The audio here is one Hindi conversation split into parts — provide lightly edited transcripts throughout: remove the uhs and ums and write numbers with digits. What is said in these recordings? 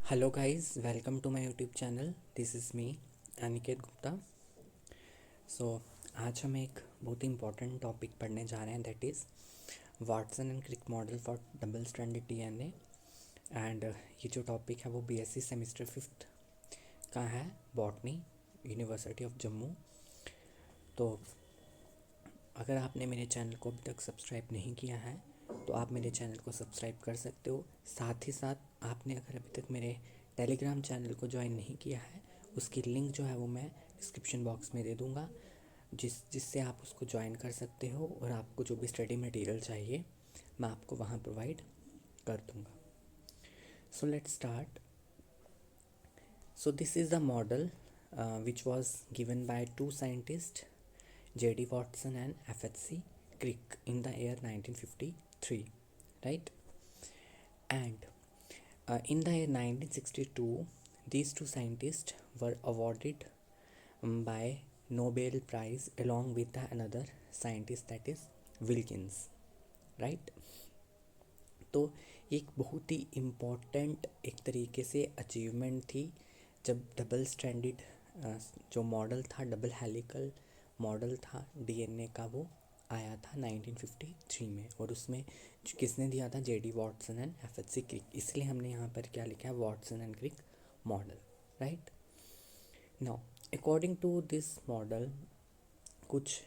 Hello guys, welcome to my YouTube channel. This is me Aniket Gupta. So आज हम एक बहुत ही इंपॉर्टेंट टॉपिक पढ़ने जा रहे हैं, that is Watson and Crick model for double stranded DNA. And ये जो टॉपिक है वो बीएससी सेमेस्टर 5th का है, बॉटनी, यूनिवर्सिटी ऑफ जम्मू। तो अगर आपने मेरे चैनल को अभी तक सब्सक्राइब नहीं किया है तो आप मेरे चैनल को सब्सक्राइब कर सकते हो। साथ ही साथ आपने अगर अभी तक मेरे टेलीग्राम चैनल को ज्वाइन नहीं किया है, उसकी लिंक जो है वो मैं डिस्क्रिप्शन बॉक्स में दे दूँगा, जिससे आप उसको ज्वाइन कर सकते हो और आपको जो भी स्टडी मटेरियल चाहिए मैं आपको वहाँ प्रोवाइड कर दूँगा। So let's start. So this is the model which was given by two scientists, J.D. Watson and F.H.C. Crick, in the year 1953, right? And in the year 1962, these two scientists were awarded by Nobel Prize along with another scientist, that is Wilkins, right? तो ये एक बहुत ही इम्पॉर्टेंट एक तरीके से अचीवमेंट थी जब डबल स्ट्रैंडेड जो मॉडल था, डबल हेलिकल मॉडल था डीएनए का, वो आया था 1953 में। और उसमें किसने दिया था? JD Watson and FHC Crick. इसलिए हमने यहाँ पर क्या लिखा है? Watson and Crick model, right. Now according to this model कुछ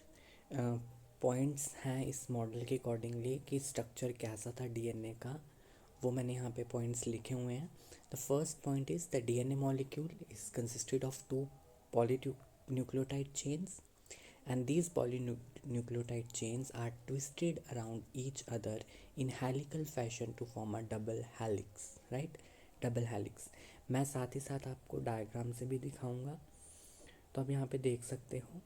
पॉइंट्स हैं इस मॉडल के अकॉर्डिंगली कि स्ट्रक्चर कैसा था डीएनए का, वो मैंने यहाँ पे पॉइंट्स लिखे हुए हैं। The first point is the DNA molecule is consisted of two polynucleotide chains, and these polynucleotide chains are twisted around each other in helical fashion to form a double helix, right? Double helix मैं साथ ही साथ आपको डायग्राम से भी दिखाऊंगा। तो आप यहाँ पे देख सकते हो,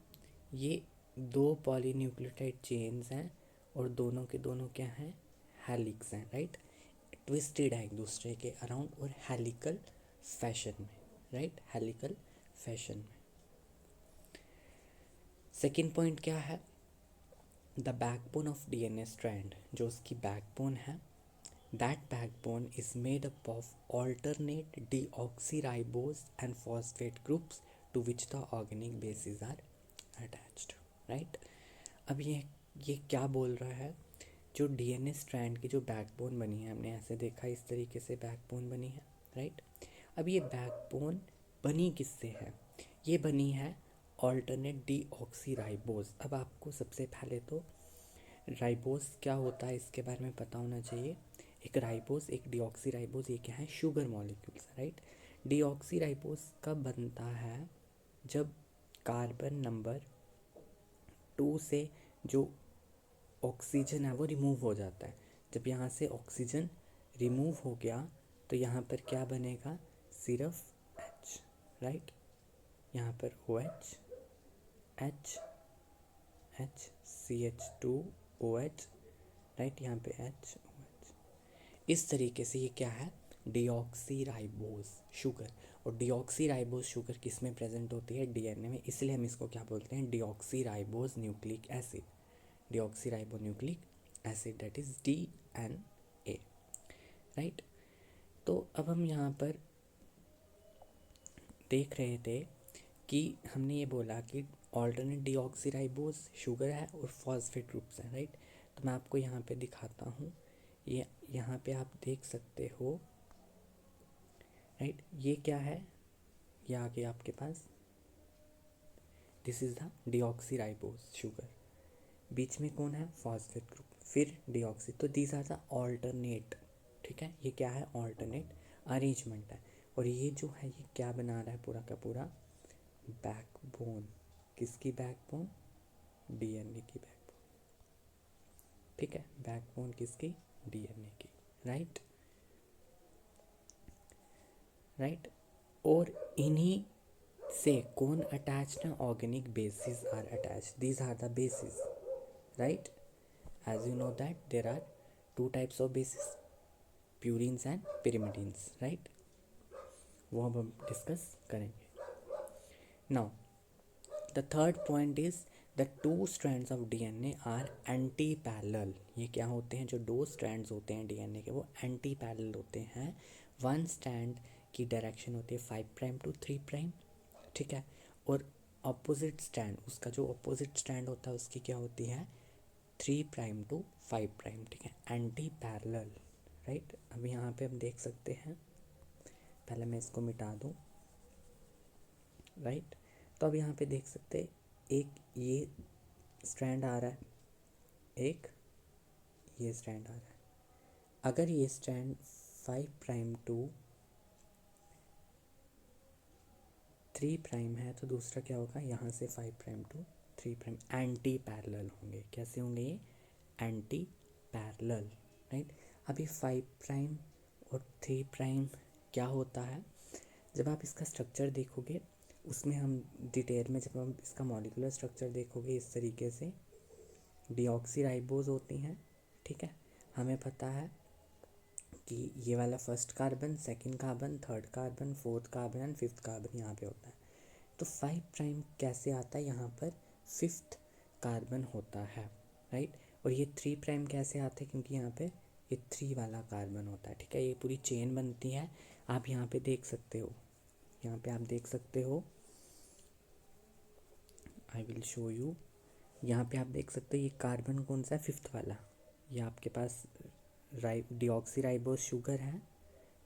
ये दो पॉलीन्यूक्लियोटाइड चेन्स हैं और दोनों के दोनों क्या हैं? हेलिक्स हैं, राइट। ट्विस्टेड है एक दूसरे के अराउंड और हेलिकल फैशन में, राइट, हेलिकल फैशन में। सेकेंड पॉइंट क्या है? The backbone of DNA strand, जो उसकी बैकबोन है, that backbone is made up of alternate deoxyribose and phosphate groups to which the organic bases are attached, right. अब ये क्या बोल रहा है? जो डीएनए स्ट्रैंड की जो बैकबोन बनी है, हमने ऐसे देखा इस तरीके से बैकबोन बनी है, राइट। अब ये बैकबोन बनी किससे है? ये बनी है ऑल्टरनेट डीऑक्सीराइबोज। अब आपको सबसे पहले तो राइबोज क्या होता है इसके बारे में पता होना चाहिए। एक राइबोज, एक डीऑक्सीराइबोज, ये क्या है? Sugar molecules, right. डीऑक्सीराइबोज कब बनता है? जब कार्बन नंबर 2 से जो ऑक्सीजन है वो रिमूव हो जाता है। जब यहाँ से ऑक्सीजन रिमूव हो गया तो यहाँ पर क्या बनेगा? सिर्फ H, राइट। यहाँ पर OH, H, H, CH2OH, right, यहाँ पे H, OH। इस तरीके से ये क्या है? Deoxyribose sugar. और डीऑक्सीराइबोज शुगर किस में प्रेजेंट होती है? डीएनए में। इसलिए हम इसको क्या बोलते हैं? Deoxyribose nucleic acid, deoxyribonucleic acid, that is DNA, right. तो अब हम यहाँ पर देख रहे थे कि हमने ये बोला कि ऑल्टरनेट डीऑक्सीराइबोज शुगर है और फॉस्फेट ग्रुप्स हैं, राइट। तो मैं आपको यहाँ पे दिखाता हूँ, ये यहाँ पे आप देख सकते हो, राइट। ये क्या है? ये आगे आपके पास, this is the deoxyribose sugar. बीच में कौन है? फॉस्फेट ग्रुप, फिर डीऑक्सी। तो दीज आर द ऑल्टरनेट, ठीक है। ये क्या है? ऑल्टरनेट अरेंजमेंट है। और ये जो है ये क्या बना रहा है? पूरा का पूरा बैकबोन। किसकी बैकबोन? डीएनए की बैकबोन, ठीक है। बैकबोन किसकी? डीएनए की, राइट, राइट। और इन्हीं से कौन अटैच्ड है? Organic bases are attached, these are the bases, right? As you know that there are two types of bases, purines and pyrimidines, right? वो हम डिस्कस करेंगे। Now the third point is the two strands of DNA are anti parallel. ये क्या होते हैं? जो दो स्ट्रैंड्स होते हैं डीएनए के वो एंटी पैरेलल होते हैं। वन स्ट्रैंड की डायरेक्शन होती है 5 प्राइम टू 3 प्राइम, ठीक है। और अपोजिट स्टैंड, उसका जो अपोजिट स्टैंड होता है उसकी क्या होती है 3 प्राइम टू 5 प्राइम, ठीक है, एंटी पैरेलल, राइट। अब यहाँ पे हम देख सकते हैं, पहले मैं इसको मिटा दूँ, राइट। तो अब यहाँ पे देख सकते हैं एक ये स्ट्रैंड आ रहा है, एक ये स्ट्रैंड आ रहा है। अगर ये स्ट्रैंड 5 प्राइम टू 3 प्राइम है तो दूसरा क्या होगा, यहाँ से 5 prime to 3 prime anti parallel होंगे। कैसे होंगे ये एंटी पैरेलल, राइट। अभी 5 प्राइम और 3 प्राइम क्या होता है, जब आप इसका स्ट्रक्चर देखोगे उसमें हम डिटेल में, जब हम इसका मॉलिक्यूलर स्ट्रक्चर देखोगे इस तरीके से डीऑक्सीराइबोज होती हैं, ठीक है। हमें पता है कि ये वाला first carbon, second carbon, third carbon, fourth carbon and fifth carbon यहाँ पे होता है। तो 5 प्राइम कैसे आता है, यहाँ पर फिफ्थ कार्बन होता है, राइट। और ये 3 प्राइम कैसे आता है, क्योंकि यहाँ पे ये 3 वाला कार्बन होता है, ठीक है। ये पूरी चेन बनती है, आप यहाँ पे देख सकते हो, यहाँ पे आप देख सकते हो, आई विल शो यू। यहाँ पे आप देख सकते हो ये कार्बन कौन सा है, फिफ्थ वाला। ये आपके पास डीऑक्सीराइबोज शुगर है,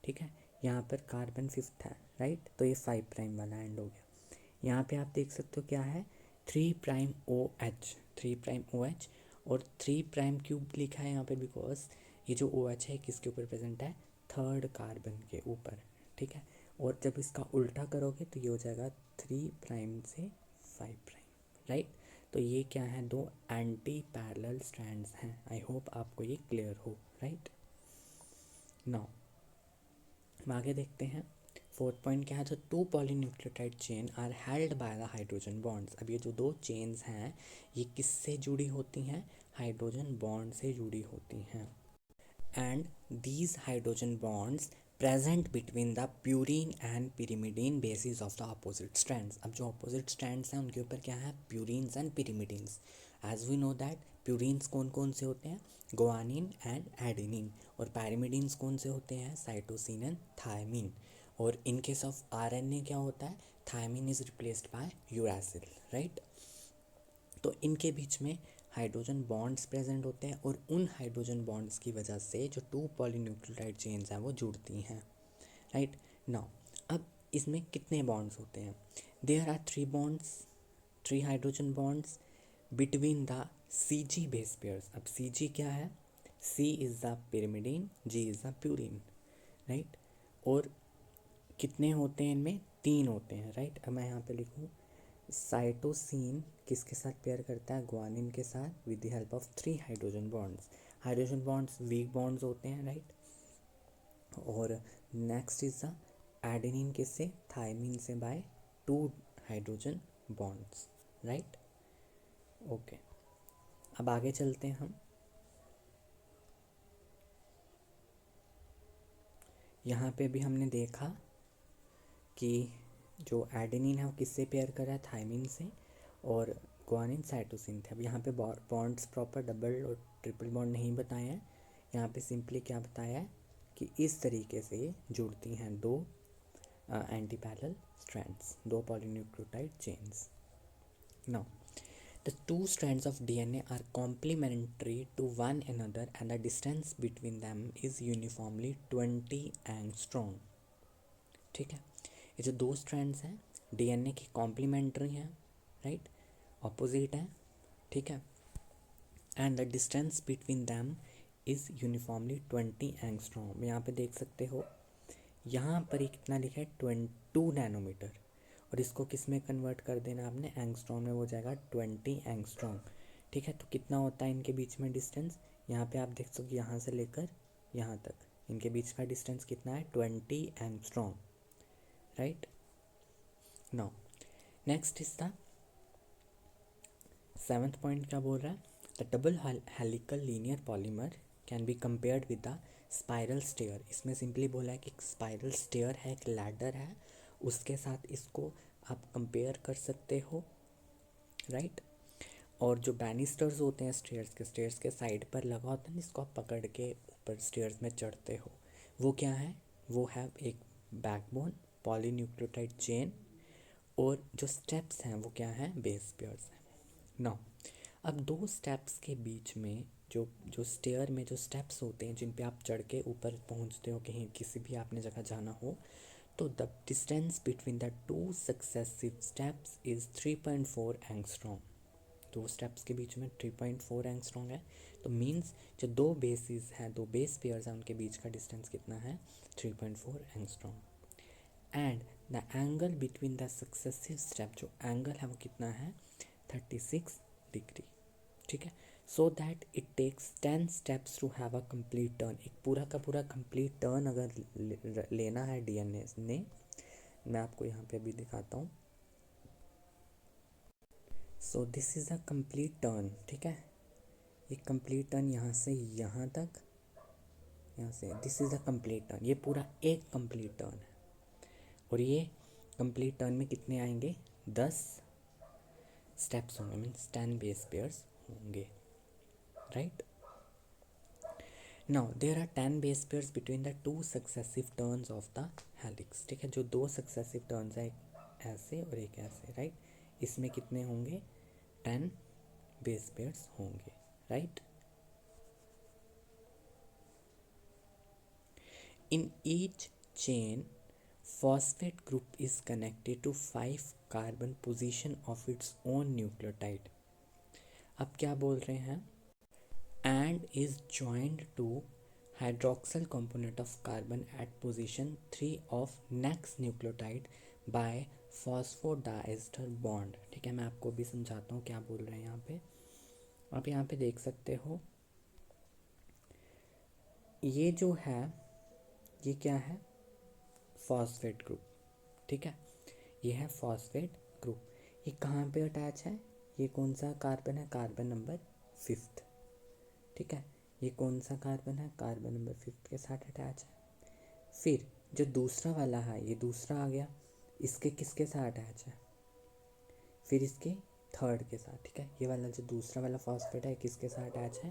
ठीक है। यहाँ पर कार्बन फिफ्थ है, राइट। तो ये 5 प्राइम वाला एंड हो गया। यहाँ पे आप देख सकते हो क्या है 3 prime O H, 3 prime O H, और 3 प्राइम क्यूब लिखा है यहाँ पे बिकॉज ये जो ओ एच है किसके ऊपर प्रेजेंट है, थर्ड कार्बन के ऊपर, ठीक है। और जब इसका उल्टा करोगे तो ये हो जाएगा 3 प्राइम से 5 प्राइम, राइट। तो ये क्या है, दो एंटी पैरेलल स्ट्रैंड्स हैं। आई होप आपको ये क्लियर हो, राइट। नाउ हम आगे देखते हैं, फोर्थ पॉइंट क्या है, तो 2 polynucleotide chain are held by the hydrogen bonds. अब ये जो 2 चेन्स हैं ये किससे जुड़ी होती हैं, हाइड्रोजन बॉन्ड से जुड़ी होती हैं। And these hydrogen bonds present between the purine and pyrimidine bases of the opposite strands. अब जो अपोजिट स्ट्रैंड्स हैं उनके ऊपर क्या है, purines and pyrimidines. As we know that purines कौन कौन से होते हैं, ग्वानिन एंड एडेनिन, और पैरिमिडीन्स कौन से होते हैं, साइटोसिन एंड थायमिन। और इन केस ऑफ आरएनए क्या होता है, thymine is replaced by uracil, right. तो इनके बीच में हाइड्रोजन बॉन्ड्स प्रेजेंट होते हैं, और उन हाइड्रोजन बॉन्ड्स की वजह से जो 2 पॉलीन्यूक्लियोटाइड चेन्स हैं वो जुड़ती हैं, राइट। नाउ अब इसमें कितने बॉन्ड्स होते हैं, there are 3 bonds, 3 hydrogen bonds between the C G base pairs. अब सी जी क्या है, C is the pyrimidine, G is the purine, right. और कितने होते हैं इनमें, 3 होते हैं, राइट। अब मैं यहाँ पे लिखूँ, साइटोसिन किसके साथ पेयर करता है, ग्वानिन के साथ, with the help of 3 hydrogen bonds. Hydrogen bonds weak bonds होते हैं, राइट। और नेक्स्ट इज द एडेनिन किससे, थायमिन से, by 2 hydrogen bonds, right. Okay, अब आगे चलते हैं हम। यहाँ पे भी हमने देखा कि जो एडेनिन है वो किससे पेयर कर रहा है, थायमिन से, और ग्वानिन साइटोसिन थे। अब यहाँ पे बॉन्ड्स प्रॉपर डबल और ट्रिपल बॉन्ड नहीं बताए हैं, यहाँ पे सिंपली क्या बताया है कि इस तरीके से जुड़ती हैं 2 anti parallel strands, 2 polynucleotide chains. Now the 2 strands of DNA are complementary to one another and the distance between them is uniformly 20 angstrom, ठीक है। ये जो 2 स्ट्रैंड्स हैं डीएनए की कॉम्प्लीमेंट्री हैं, राइट, ऑपोजिट हैं, ठीक है। And the distance between them is uniformly 20 angstrom. यहाँ पे देख सकते हो, यहाँ पर ही कितना लिखा है 22 नैनोमीटर, और इसको किस में कन्वर्ट कर देना आपने, एंगस्ट्रॉम में, हो जाएगा 20 एंगस्ट्रॉम, ठीक है। तो कितना होता है इनके बीच में डिस्टेंस, यहाँ पे आप देख सकते यहाँ से लेकर यहाँ तक इनके बीच का डिस्टेंस कितना है, 20 angstrom, right. Now next is the 7th point, क्या बोल रहा है, the double helical linear polymer can be compared with the spiral stair. इसमें सिंपली बोला है कि एक स्पाइरल स्टेयर है, एक लैडर है, उसके साथ इसको आप कंपेयर कर सकते हो, राइट। और जो बैनिस्टर्स होते हैं स्टेयर्स के साइड पर लगा होता है, इसको आप पकड़ के ऊपर स्टेयर्स में चढ़ते हो, वो क्या है, वो है एक बैकबोन, पॉलीन्यूक्लियोटाइड चेन, और जो स्टेप्स हैं वो क्या हैं, बेस पेयर्स हैं। नाउ अब दो स्टेप्स के बीच में जो जो स्टेयर में जो स्टेप्स होते हैं जिन पे आप चढ़ के ऊपर पहुंचते हो, कहीं किसी भी आपने जगह जाना हो, तो the distance between the two successive steps is 3.4 angstrom. दो स्टेप्स के बीच में 3.4 एंगस्ट्रॉम है, तो मीन्स जो दो बेसिस हैं, दो बेस पेयर्स हैं, उनके बीच का डिस्टेंस कितना है, 3.4 angstrom. And the angle between the successive step, जो एंगल है वो कितना है, 36 डिग्री। ठीक है, so that it takes 10 steps to have a complete turn. एक पूरा का पूरा कंप्लीट टर्न अगर लेना है डीएनए ने, मैं आपको यहाँ पे अभी दिखाता हूँ। So this is a complete turn. ठीक है, ये कंप्लीट टर्न यहाँ से यहाँ तक, यहाँ से, this is a complete turn. ये पूरा एक कंप्लीट टर्न है, और ये कंप्लीट टर्न में कितने आएंगे, 10 स्टेप्स होंगे, मीन्स 10 बेस पेयर्स होंगे, right. Now there are 10 base pairs between the two successive turns of the helix. ठीक है, जो दो सक्सेसिव टर्न्स हैं, एक ऐसे और एक ऐसे, राइट, इसमें कितने होंगे, 10 बेस पेयर्स होंगे, right. In each chain phosphate group is connected to 5 carbon position of its own nucleotide। अब क्या बोल रहे हैं, and is joined to hydroxyl component of carbon at position 3 of next nucleotide by phosphodiester bond। ठीक है, मैं आपको भी समझाता हूँ क्या बोल रहे हैं यहाँ पे। आप यहाँ पे देख सकते हो, ये जो है ये क्या है, फॉस्फेट ग्रुप। ठीक है, ये है फॉस्फेट ग्रुप। ये कहाँ पे अटैच है, ये कौन सा कार्बन है, कार्बन नंबर 5। ठीक है, ये कौन सा कार्बन है, कार्बन नंबर 5 के साथ अटैच है। फिर जो दूसरा वाला है, ये दूसरा आ गया, इसके किसके साथ अटैच है, फिर इसके थर्ड के साथ। ठीक है, ये वाला जो दूसरा वाला फॉस्फेट है किसके साथ अटैच है,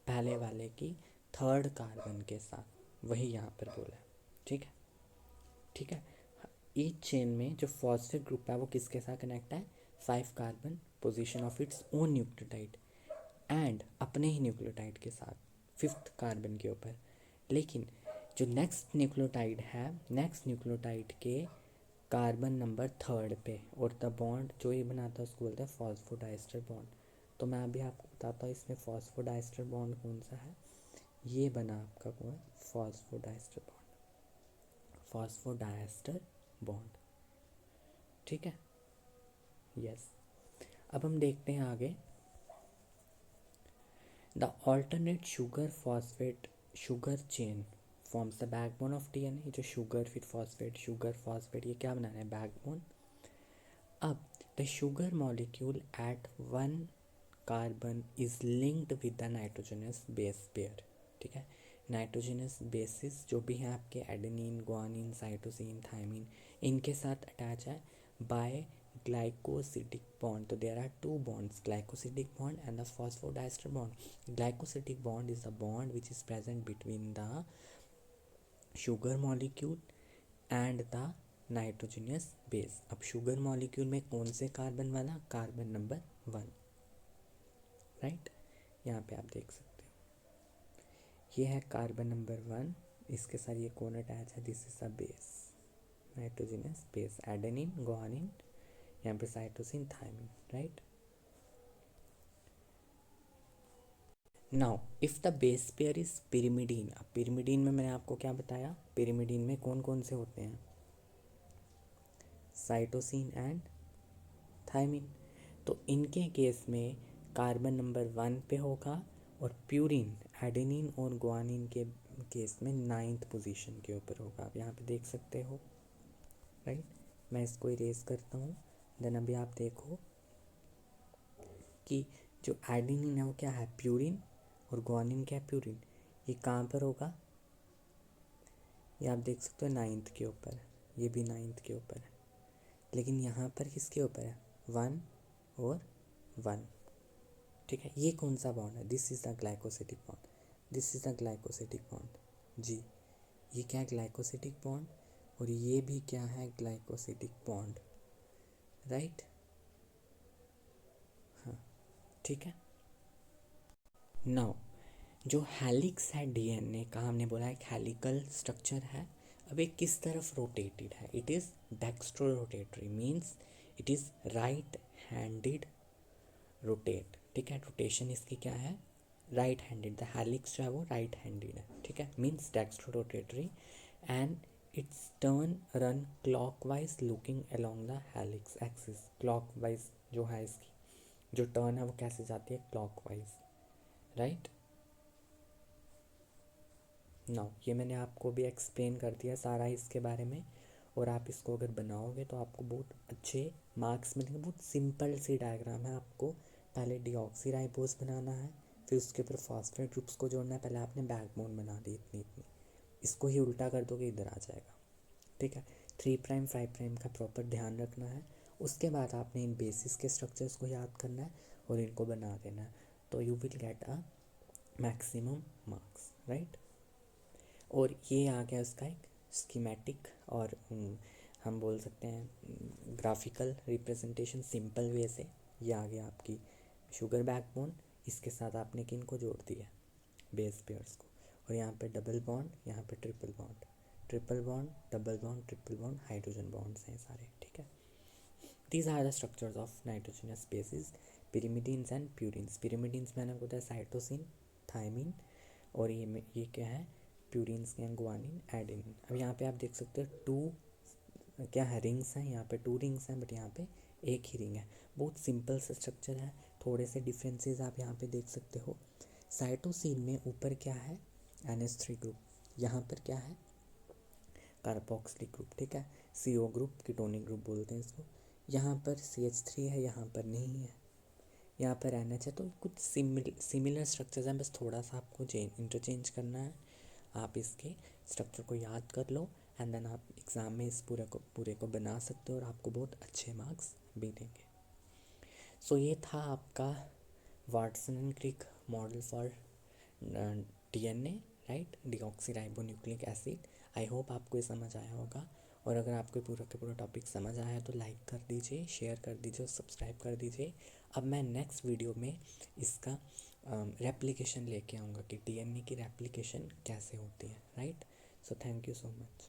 पहले वाले की थर्ड कार्बन के साथ, वही यहाँ पर बोला है। ठीक है, ठीक है, ईच चेन में जो फॉस्फेट ग्रुप है वो किसके साथ कनेक्ट है, 5 carbon position of its own nucleotide, and अपने ही न्यूक्लियोटाइड के साथ 5th कार्बन के ऊपर। लेकिन जो नेक्स्ट न्यूक्लियोटाइड है, नेक्स्ट न्यूक्लियोटाइड के कार्बन नंबर 3 पे, और द बॉन्ड जो ये बनाता है उसको बोलते हैं फॉस्फोडाइस्टर बॉन्ड। तो मैं अभी आपको बताता हूँ इसमें फॉस्फोडाइस्टर बॉन्ड कौन सा है, ये बना आपका कौन, फॉस्फोडाइस्टर बॉन्ड, फॉस्फोडाइस्टर बॉन्ड। ठीक है, यस। अब हम देखते हैं आगे, the alternate sugar phosphate sugar chain forms the backbone of DNA. जो शुगर फॉस्फेट ये क्या बना रहे हैं, बैकबोन। अब the sugar molecule eight 1 carbon is linked with the nitrogenous base pair. ठीक है, नाइट्रोजनस बेसिस जो भी हैं आपके, एडेनिन, गुआनिन, साइटोसिन, थायमिन, इनके साथ अटैच है बाय glycosidic bond। तो there are two bonds, glycosidic bond and the phosphodiester bond। Glycosidic bond is the bond which is present between the sugar molecule and the nitrogenous base। अब शुगर मॉलिक्यूल में कौन से कार्बन वाला, कार्बन नंबर 1, राइट। यहाँ पे आप देख सकते हो, ये है कार्बन नंबर 1, इसके साथ ये कौन अटैच है, this is a base, nitrogenous base, adenine, guanine, यहाँ पे cytosine, thymine, right. Now if the base pair is pyrimidine. अब पिरिमिडीन में मैंने आपको क्या बताया, पिरिमिडीन में कौन कौन से होते हैं, साइटोसिन एंड थायमिन। तो इनके केस में कार्बन नंबर 1 पे होगा, और प्यूरिन, एडेनिन और गुआनिन के केस में 9th पोजीशन के ऊपर होगा। आप यहाँ पे देख सकते हो, राइट। मैं इसको इरेज करता हूँ, देन अभी आप देखो कि जो एडेनिन है वो क्या है, प्यूरिन, और गुआनिन क्या है, प्यूरिन। ये कहाँ पर होगा, ये आप देख सकते हो 9th के ऊपर, ये भी 9th के ऊपर है। लेकिन यहाँ पर किसके ऊपर है, 1 और 1। ठीक है, ये कौन सा बॉन्ड है, this is the glycosidic bond, this is the glycosidic bond जी। ये क्या है, ग्लाइकोसिडिक बॉन्ड, और ये भी क्या है, ग्लाइकोसिडिक बॉन्ड, राइट। हाँ, ठीक है। नाउ जो हेलिक्स है डीएनए का, हमने बोला एक हेलिकल स्ट्रक्चर है। अब ये किस तरफ रोटेटेड है, it is dextrorotatory, means it is right handed rotate, ठीक है। रोटेशन इसकी क्या है, राइट हैंडेड, द हेलिक्स जो है वो राइट हैंडेड है, ठीक है, means dextrorotatory. And its turn run clockwise looking along the helix axis, clockwise जो है इसकी जो टर्न है वो कैसे जाती है, क्लॉकवाइज, राइट। नाउ ये मैंने आपको भी एक्सप्लेन कर दिया सारा इसके बारे में, और आप इसको अगर बनाओगे तो आपको बहुत अच्छे मार्क्स मिलेंगे। बहुत सिंपल सी डायग्राम है, आपको पहले डीऑक्सीराइबोस बनाना है, फिर उसके ऊपर फॉस्फेट ग्रुप्स को जोड़ना है। पहले आपने बैकबोन बना दी इतनी इतनी, इसको ही उल्टा कर दोगे इधर आ जाएगा, ठीक है। 3'5' का प्रॉपर ध्यान रखना है। उसके बाद आपने इन बेसिस के स्ट्रक्चर्स को याद करना है और इनको बना देना है, तो you will get a maximum marks, right. और ये आ गया उसका एक स्कीमेटिक, और हम बोल सकते हैं ग्राफिकल रिप्रेजेंटेशन सिंपल वे से। ये आ गया आपकी शुगर बैकबोन, इसके साथ आपने किन को जोड़ दिया, बेस पेयर्स को, और यहाँ पे डबल बॉन्ड, यहाँ पे triple bond, triple bond, double bond, triple bond, hydrogen bonds हैं सारे, ठीक है। These are the structures of nitrogenous bases, pyrimidines and purines. Pyrimidines मैंने आपको बताया साइटोसिन, थायमिन, और ये क्या है, प्यूरिन्स के हैं गुआनिन, एडेनिन। अब यहाँ पे आप देख सकते हो टू क्या है, रिंग्स हैं, यहाँ पे 2 रिंग्स हैं, बट यहाँ पे एक ही रिंग है। बहुत सिंपल सा स्ट्रक्चर है, थोड़े से डिफरेंसेस आप यहाँ पे देख सकते हो। साइटोसिन में ऊपर क्या है, NH3 ग्रुप, यहाँ पर क्या है, कार्बोक्सिलिक ग्रुप, ठीक है, CO ग्रुप, कीटोनिक ग्रुप बोलते हैं इसको। यहाँ पर CH3 है, यहाँ पर नहीं है, यहाँ पर NH है। तो कुछ सिमिलर स्ट्रक्चर्स हैं, बस थोड़ा सा आपको इंटरचेंज करना है। आप इसके स्ट्रक्चर को याद कर लो, एंड देन आप एग्ज़ाम में इस पूरे को बना सकते हो और आपको बहुत अच्छे मार्क्स भी देंगे। सो ये था आपका Watson and Crick model for DNA, right, deoxyribonucleic acid. I hope आपको ये समझ आया होगा, और अगर आपको पूरा का पूरा टॉपिक समझ आया है तो लाइक कर दीजिए, शेयर कर दीजिए और सब्सक्राइब कर दीजिए। अब मैं नेक्स्ट वीडियो में इसका रेप्लिकेशन लेके आऊँगा कि DNA की रेप्लिकेशन कैसे होती है, right. So thank you so much.